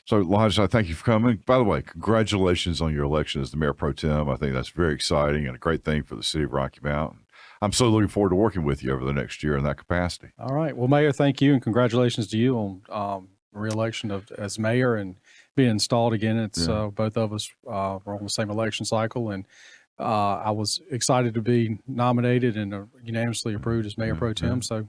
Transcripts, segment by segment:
So, Lige, I thank you for coming. By the way, congratulations on your election as the mayor pro tem. I think that's very exciting and a great thing for the city of Rocky Mount. I'm so looking forward to working with you over the next year in that capacity. All right. Well, Mayor, thank you, and congratulations to you on re-election as mayor and being installed again. It's both of us were on the same election cycle, and I was excited to be nominated and unanimously approved as mayor pro tem. So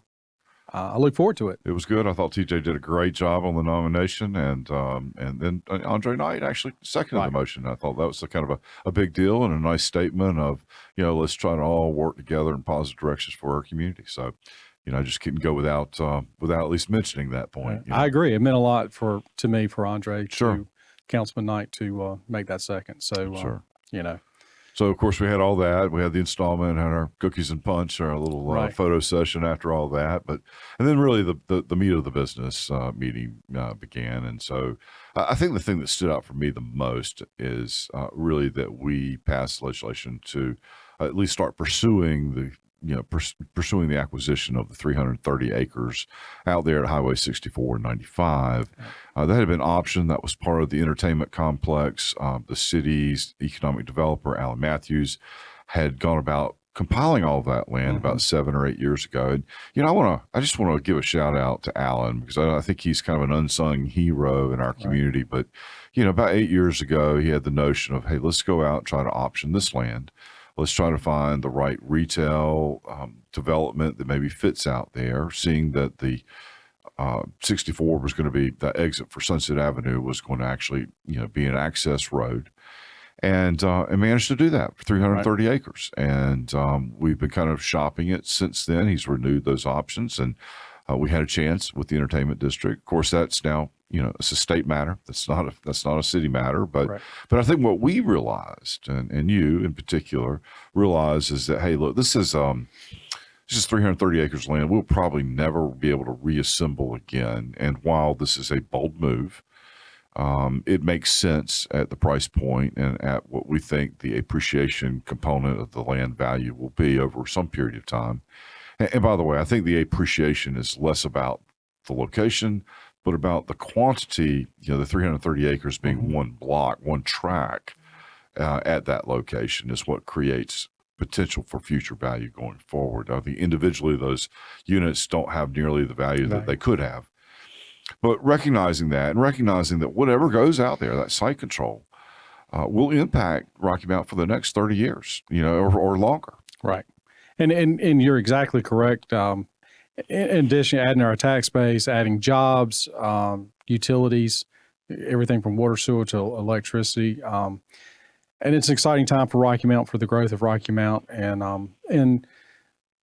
I look forward to it. It was good. I thought TJ did a great job on the nomination, and then Andre Knight actually seconded the motion. I thought that was kind of a big deal and a nice statement of, let's try to all work together in positive directions for our community. So, I just couldn't go without at least mentioning that point. I agree. It meant a lot to me, for Andre, to Councilman Knight to make that second. So, So, of course, we had all that. We had the installment, had our cookies and punch, our little photo session after all that. And then really the meat of the business meeting began. And so I think the thing that stood out for me the most is really that we passed legislation to at least start pursuing the acquisition of the 330 acres out there at Highway 64 and 95. That had been optioned. That was part of the entertainment complex. The city's economic developer, Alan Matthews, had gone about compiling all of that land about 7 or 8 years ago. And, I just want to give a shout out to Alan, because I think he's kind of an unsung hero in our community. But, about 8 years ago, he had the notion of, hey, let's go out and try to option this land. Let's try to find the right retail development that maybe fits out there, seeing that the 64 was going to be the exit for Sunset Avenue, was going to actually, be an access road, and managed to do that for 330 acres. And we've been kind of shopping it since then. He's renewed those options, and we had a chance with the entertainment district. Of course, that's now, it's a state matter. That's not a city matter. But I think what we realized, and you in particular realized, is that, hey, look, this is 330 acres of land we'll probably never be able to reassemble again. And while this is a bold move, it makes sense at the price point and at what we think the appreciation component of the land value will be over some period of time. And by the way, I think the appreciation is less about the location, but about the quantity. The 330 acres being one block, one track at that location is what creates potential for future value going forward. I think individually those units don't have nearly the value that they could have. But recognizing that, and recognizing that whatever goes out there, that site control, will impact Rocky Mount for the next 30 years, or longer. Right. And you're exactly correct. In addition, adding our tax base, adding jobs, utilities, everything from water, sewer to electricity. And it's an exciting time for Rocky Mount, for the growth of Rocky Mount. And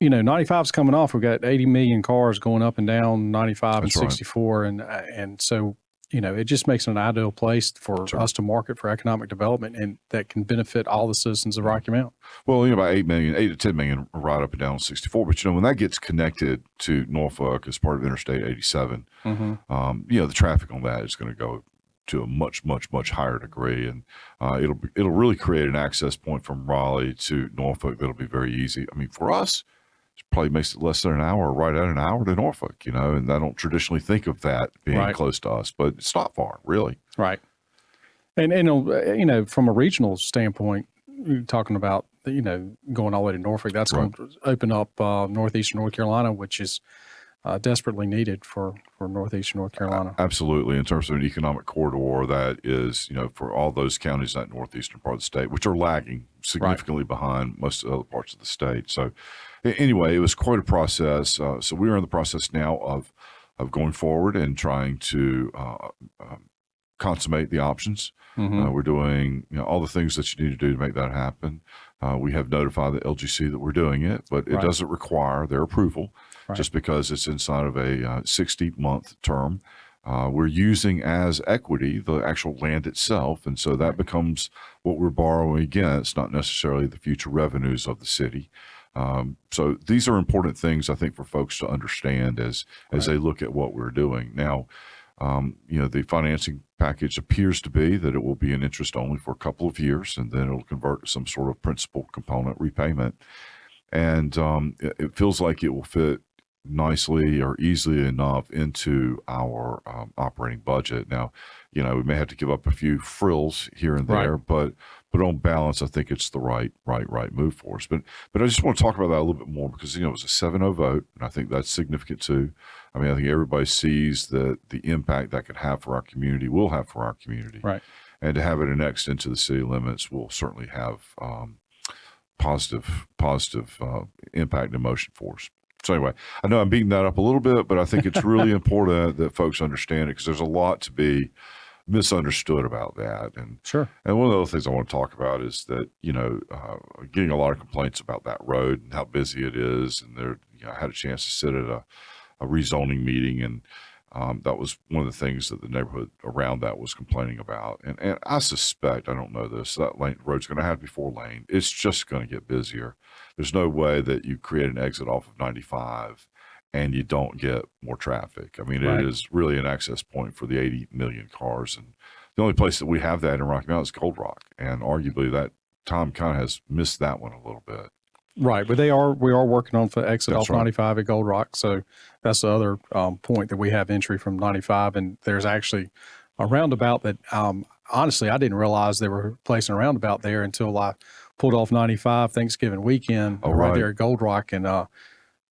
95 is coming off. We've got 80 million cars going up and down 95 and 64. And so, it just makes it an ideal place for us to market for economic development, and that can benefit all the citizens of Rocky Mount. Well, about 8 to 10 million right up and down 64. But, when that gets connected to Norfolk as part of Interstate 87, the traffic on that is going to go to a much, much, much higher degree. And it'll really create an access point from Raleigh to Norfolk that'll be very easy. I mean, for us, it probably makes it less than an hour, right at an hour to Norfolk, and I don't traditionally think of that being close to us, but it's not far, really. Right. And from a regional standpoint, you're talking about, going all the way to Norfolk, that's going to open up northeastern North Carolina, which is desperately needed for northeastern North Carolina. Absolutely. In terms of an economic corridor that is, for all those counties in that northeastern part of the state, which are lagging significantly behind most of the other parts of the state. So anyway, it was quite a process. So we are in the process now of going forward and trying to consummate the options. We're doing all the things that you need to do to make that happen. We have notified the LGC that we're doing it, but it doesn't require their approval just because it's inside of a 60-month term. We're using as equity the actual land itself, and so that becomes what we're borrowing against, not necessarily the future revenues of the city. So these are important things, I think, for folks to understand as they look at what we're doing. Now, the financing package appears to be that it will be an interest only for a couple of years, and then it'll convert to some sort of principal component repayment. And it feels like it will fit nicely or easily enough into our operating budget. Now, we may have to give up a few frills here and there, but on balance, I think it's the right move for us. But I just want to talk about that a little bit more because, it was a 7-0 vote, and I think that's significant too. I mean, I think everybody sees the impact that could have for our community, will have for our community. Right. And to have it annexed into the city limits will certainly have positive impact and emotion for us. So anyway, I know I'm beating that up a little bit, but I think it's really important that folks understand it because there's a lot to be misunderstood about that. And sure. And one of the other things I want to talk about is that, getting a lot of complaints about that road and how busy it is. And I had a chance to sit at a rezoning meeting, and that was one of the things that the neighborhood around that was complaining about. And I suspect, I don't know this, that road's going to have to be 4-lane. It's just going to get busier. There's no way that you create an exit off of 95 and you don't get more traffic. I mean, Right. It is really an access point for the 80 million cars. And the only place that we have that in Rocky Mount is Gold Rock. And arguably that Tom kind of has missed that one a little bit. Right, but we are working on the exit That's off right. 95 at Gold Rock. So that's the other point that we have entry from 95. And there's actually a roundabout that, honestly, I didn't realize they were placing a roundabout there until I pulled off 95 Thanksgiving weekend right there at Gold Rock, and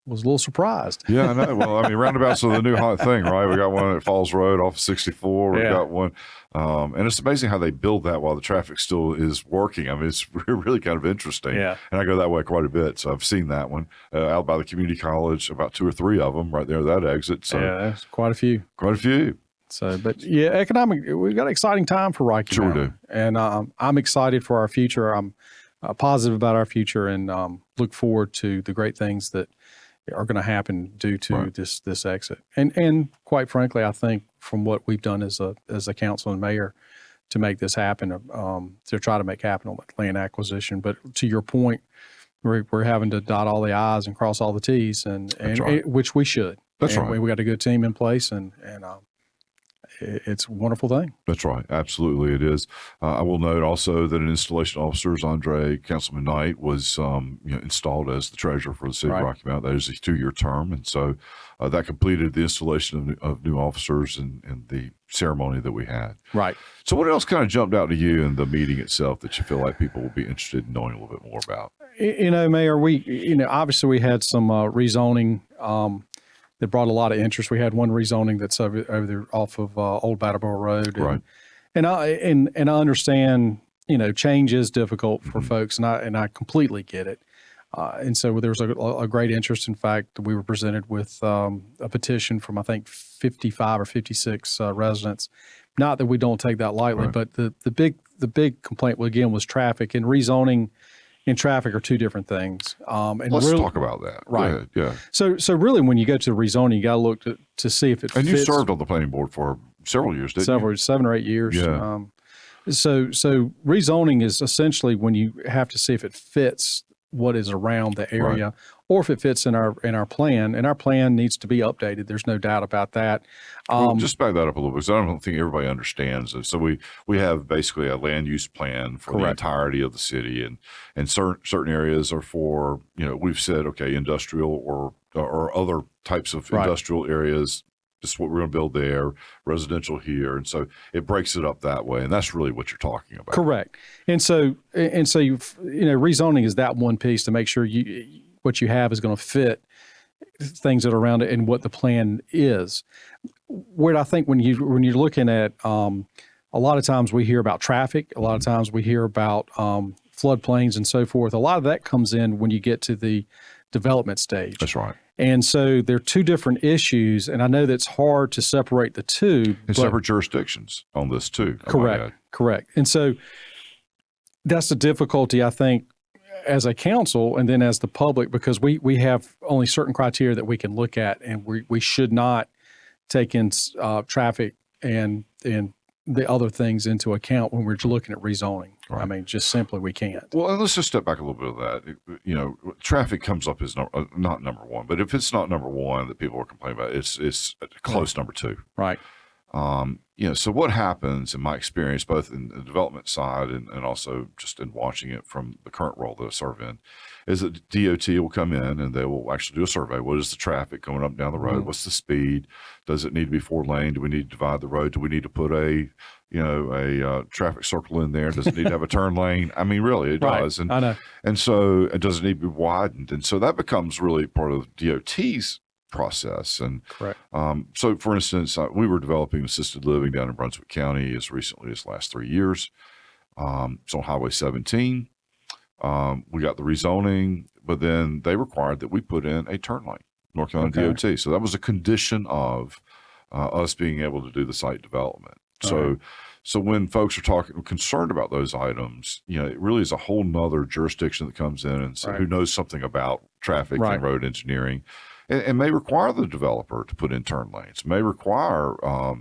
was a little surprised. Yeah, I know. Well, I mean, roundabouts are the new hot thing, right? We got one at Falls Road off of 64. We got one. And it's amazing how they build that while the traffic still is working. I mean, it's really kind of interesting. Yeah. And I go that way quite a bit. So I've seen that one out by the community college, about 2 or 3 of them right there at that exit. So Yeah, that's quite a few. Quite a few. So, but yeah, we've got an exciting time for Rocky Sure Mountain. we do. And I'm excited for our future. I'm positive about our future, and look forward to the great things that are going to happen due to this exit. And quite frankly, I think from what we've done as a council and mayor to make this happen, to try to make happen on the land acquisition. But to your point, we're having to dot all the I's and cross all the T's, and which we should. That's and right. We got a good team in place, and it's a wonderful thing. That's right. Absolutely, it is. I will note also that an installation officer, Councilman Knight, was installed as the treasurer for the city of Rocky Mount. That is a 2-year term, and so that completed the installation of new officers and the ceremony that we had. Right. So, what else kind of jumped out to you in the meeting itself that you feel like people will be interested in knowing a little bit more about? Mayor, obviously we had some rezoning that brought a lot of interest. We had one rezoning that's over there off of Old Battleboro Road. And I understand, change is difficult for folks, and I completely get it. And so there was a great interest. In fact, we were presented with a petition from, I think, 55 or 56 residents. Not that we don't take that lightly, but the big complaint, again, was traffic, and rezoning and traffic are two different things. And let's talk about that. Right. Go ahead. Yeah. So really, when you go to the rezoning, you got to look to see if it fits. And you served on the planning board for several years, didn't you? 7 or 8 years. Yeah. So rezoning is essentially when you have to see if it fits what is around the area, or if it fits in our plan. And our plan needs to be updated. There's no doubt about that. Well, just back that up a little bit, because I don't think everybody understands. So we have basically a land use plan for the entirety of the city, and certain areas are for, we've said, okay, industrial or other types of industrial areas. This is what we're going to build there, residential here. And so it breaks it up that way. And that's really what you're talking about. Correct. And so rezoning is that one piece to make sure what you have is going to fit things that are around it and what the plan is. Where I think when you're looking at, a lot of times we hear about traffic, a lot of times we hear about floodplains and so forth. A lot of that comes in when you get to the development stage. That's right. And so they're two different issues, and I know that's hard to separate the two. And separate jurisdictions on this too. Correct. And so that's the difficulty, I think, as a council and then as the public, because we have only certain criteria that we can look at, and we should not take in traffic and the other things into account when we're looking at rezoning. Right. I mean, just simply we can't. Well, and let's just step back a little bit of that. Traffic comes up as not number one, but if it's not number one that people are complaining about, it's a close number two. Right. So what happens in my experience, both in the development side and also just in watching it from the current role that I serve in, is that DOT will come in and they will actually do a survey. What is the traffic going up and down the road? Mm-hmm. What's the speed? Does it need to be 4-lane? Do we need to divide the road? Do we need to put a traffic circle in there? Does it need to have a turn lane? I mean, really, it does. And I know. And so it doesn't need to be widened. And so that becomes really part of DOT's process. And Correct. so, for instance, we were developing assisted living down in Brunswick County as recently as the last 3 years. It's on Highway 17. We got the rezoning, but then they required that we put in a turn lane, North Carolina DOT. So that was a condition of us being able to do the site development. So when folks are concerned about those items, it really is a whole nother jurisdiction that comes in and who knows something about traffic and road engineering, and may require the developer to put in turn lanes, may require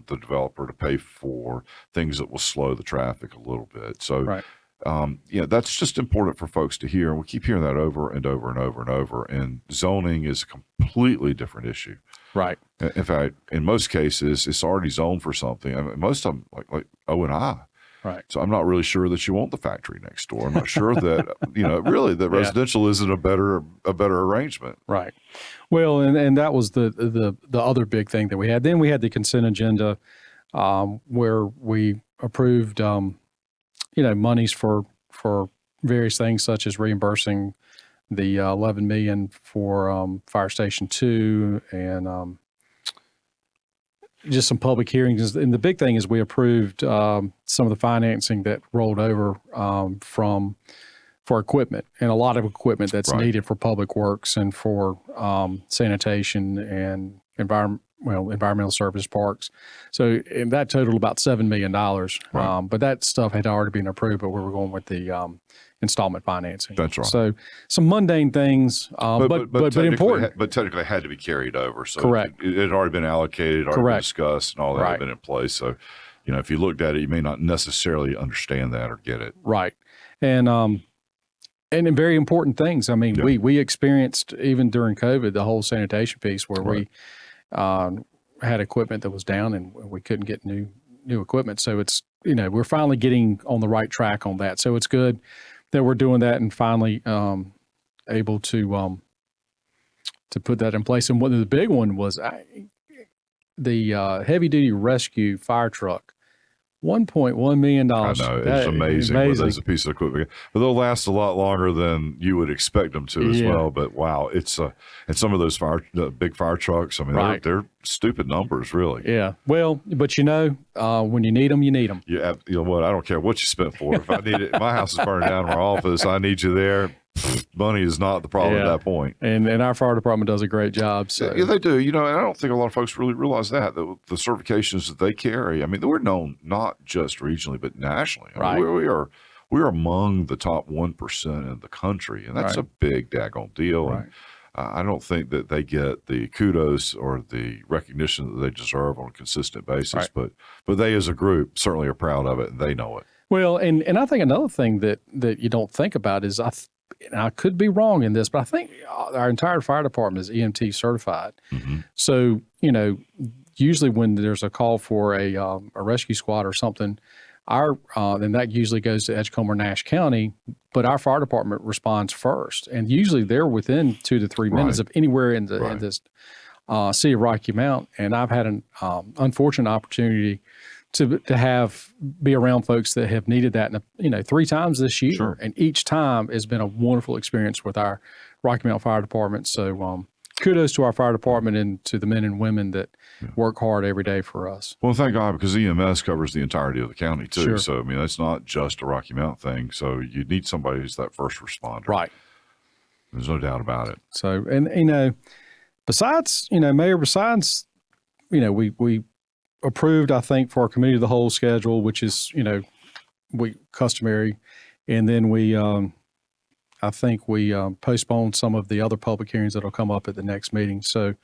the developer to pay for things that will slow the traffic a little bit. So, that's just important for folks to hear. And we keep hearing that over and over and over and over. And zoning is a completely different issue. Right. In fact, in most cases, it's already zoned for something. I mean, most of them, like O&I. Right. So I'm not really sure that you want the factory next door. I'm not sure that, really that residential isn't a better arrangement. Right. Well, and that was the other big thing that we had. Then we had the consent agenda where we approved, monies for various things such as reimbursing the $11 million for Fire Station 2 and just some public hearings. And the big thing is we approved some of the financing that rolled over for equipment, and a lot of equipment that's needed for public works and for sanitation and environmental service parks. So and that totaled about $7 million. But that stuff had already been approved, but we were going with the installment financing. That's right. So some mundane things, but important. But technically it had to be carried over. So correct. It had already been allocated, already been discussed, and all that had been in place. So, if you looked at it, you may not necessarily understand that or get it. Right. And in very important things. I mean, we experienced, even during COVID, the whole sanitation piece where we had equipment that was down and we couldn't get new equipment. So it's, we're finally getting on the right track on that. So it's good that we're doing that and finally able to put that in place. And one of the big one was the heavy duty rescue fire truck. $1.1 million. I know, it's amazing. There's a piece of equipment, but they'll last a lot longer than you would expect them to as well. But wow, it's and some of those big fire trucks. I mean, they're stupid numbers, really. Yeah. Well, but when you need them, you need them. Yeah. You know what? I don't care what you spent for. If I need it, my house is burning down. My office, I need you there. Money is not the problem at that point. And our fire department does a great job. So. Yeah, they do. And I don't think a lot of folks really realize that the certifications that they carry. I mean, we're known not just regionally, but nationally. I mean, we are among the top 1% in the country, and that's a big daggone deal. And I don't think that they get the kudos or the recognition that they deserve on a consistent basis. But they, as a group, certainly are proud of it, and they know it. Well, and I think another thing that you don't think about is I could be wrong in this, but I think our entire fire department is EMT certified. Mm-hmm. So, usually when there's a call for a rescue squad or something, then that usually goes to Edgecombe or Nash County, but our fire department responds first. And usually they're within 2 to 3 minutes of anywhere in this city of Rocky Mount. And I've had an unfortunate opportunity to be around folks that have needed that, 3 times this year. Sure. And each time has been a wonderful experience with our Rocky Mount Fire Department. So kudos to our fire department and to the men and women that work hard every day for us. Well, thank God, because EMS covers the entirety of the county too. Sure. So, I mean, that's not just a Rocky Mount thing. So you need somebody who's that first responder. Right. There's no doubt about it. So, and, besides, Mayor, we approved, I think, for our committee of the whole schedule, which is, we customary. And then I think we postponed some of the other public hearings that'll come up at the next meeting. So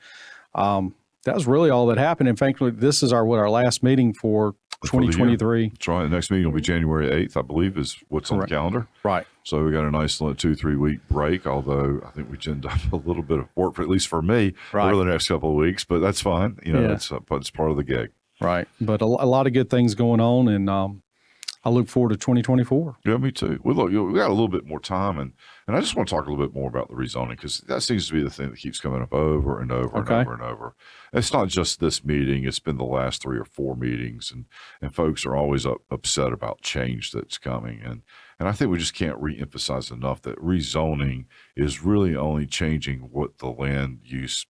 that was really all that happened. And thankfully, this is our last meeting for 2023. That's right. The next meeting will be January 8th, I believe, is what's on the calendar. Right. So we got a nice 2-3 week break, although I think we end up a little bit of work, at least for me, over the next couple of weeks, but that's fine. It's part of the gig. Right. But a lot of good things going on, and I look forward to 2024. Yeah, me too. Well, look, we got a little bit more time, and I just want to talk a little bit more about the rezoning, because that seems to be the thing that keeps coming up over and over and over and over. It's not just this meeting; it's been the last 3 or 4 meetings, and folks are always upset about change that's coming, and I think we just can't reemphasize enough that rezoning is really only changing what the land use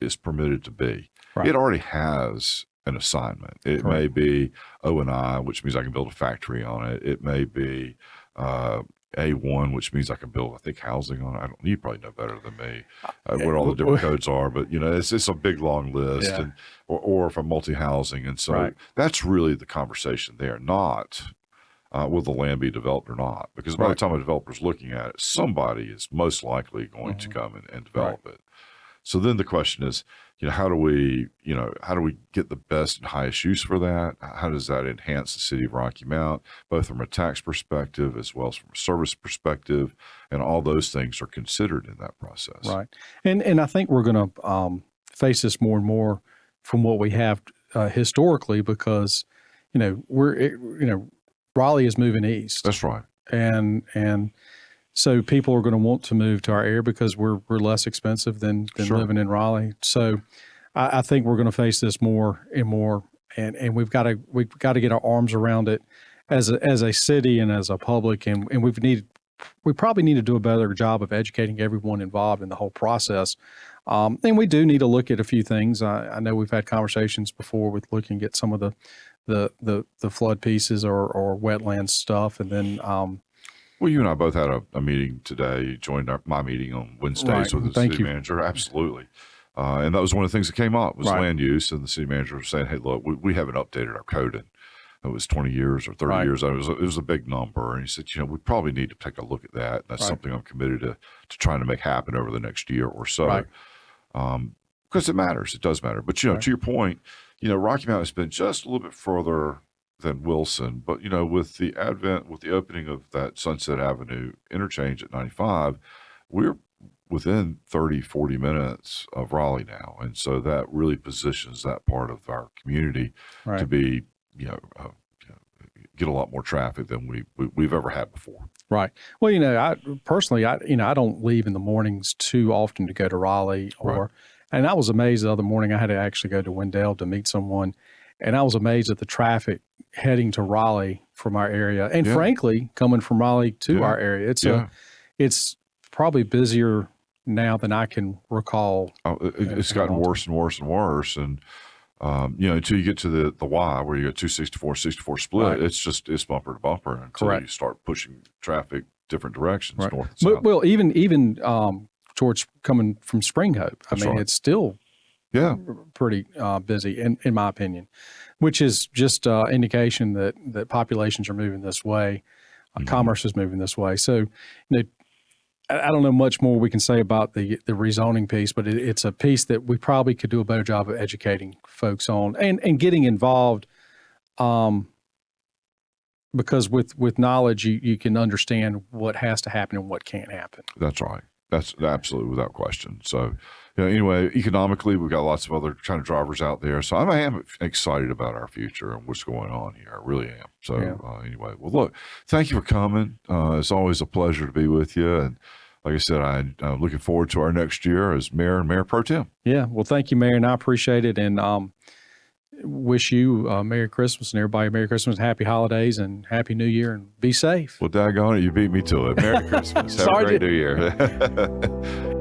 is permitted to be. Right. It already has an assignment. It may be O&I, which means I can build a factory on it. It may be A1, which means I can build, I think, housing on it. You probably know better than me what all the different codes are, but it's a big long list, and or if I'm multi-housing, and so that's really the conversation there, not will the land be developed or not? Because by the time a developer's looking at it, somebody is most likely going to come and develop it. So then the question is, how do we get the best and highest use for that? How does that enhance the city of Rocky Mount, both from a tax perspective as well as from a service perspective? And all those things are considered in that process. Right. And I think we're going to face this more and more from what we have historically, because, Raleigh is moving east. That's right. And so people are going to want to move to our area because we're less expensive than living in Raleigh. So I think we're going to face this more and more, and we've got to get our arms around it as a city and as a public, and we probably need to do a better job of educating everyone involved in the whole process. And we do need to look at a few things. I know we've had conversations before with looking at some of the flood pieces or wetland stuff, and then. Well, you and I both had a meeting today. You joined my meeting on Wednesdays with the city manager. Absolutely. And that was one of the things that came up was land use. And the city manager was saying, hey, look, we haven't updated our code in, it was 20 years or 30 years. It was a big number. And he said, we probably need to take a look at that. That's something I'm committed to trying to make happen over the next year or so. Because it matters. It does matter. But, to your point, Rocky Mount has been just a little bit further than Wilson, but with the opening of that Sunset Avenue interchange at 95, we're within 30-40 minutes of Raleigh now, and so that really positions that part of our community to be get a lot more traffic than we've ever had before. Right. Well, I personally, I don't leave in the mornings too often to go to Raleigh, and I was amazed the other morning. I had to actually go to Wendell to meet someone. And I was amazed at the traffic heading to Raleigh from our area, and frankly, coming from Raleigh to our area. It's probably busier now than I can recall. It's gotten worse and worse and worse, and until you get to the Y, where you got 264-64 split, it's bumper to bumper until you start pushing traffic different directions, north and south. Well, even towards coming from Spring Hope, it's still. Pretty busy, in my opinion, which is just indication that populations are moving this way, commerce is moving this way. So, I don't know much more we can say about the rezoning piece, but it's a piece that we probably could do a better job of educating folks on and getting involved, because with knowledge you can understand what has to happen and what can't happen. That's right. That's absolutely without question. So. Anyway, economically, we've got lots of other kind of drivers out there. So I am excited about our future and what's going on here. I really am. So anyway, well, look, thank you for coming. It's always a pleasure to be with you. And like I said, I'm looking forward to our next year as mayor and mayor pro tem. Yeah. Well, thank you, Mayor. And I appreciate it. And wish you Merry Christmas and everybody Merry Christmas, Happy Holidays, and Happy New Year, and be safe. Well, daggone it, you beat me to it. Merry Christmas. Have a great New Year.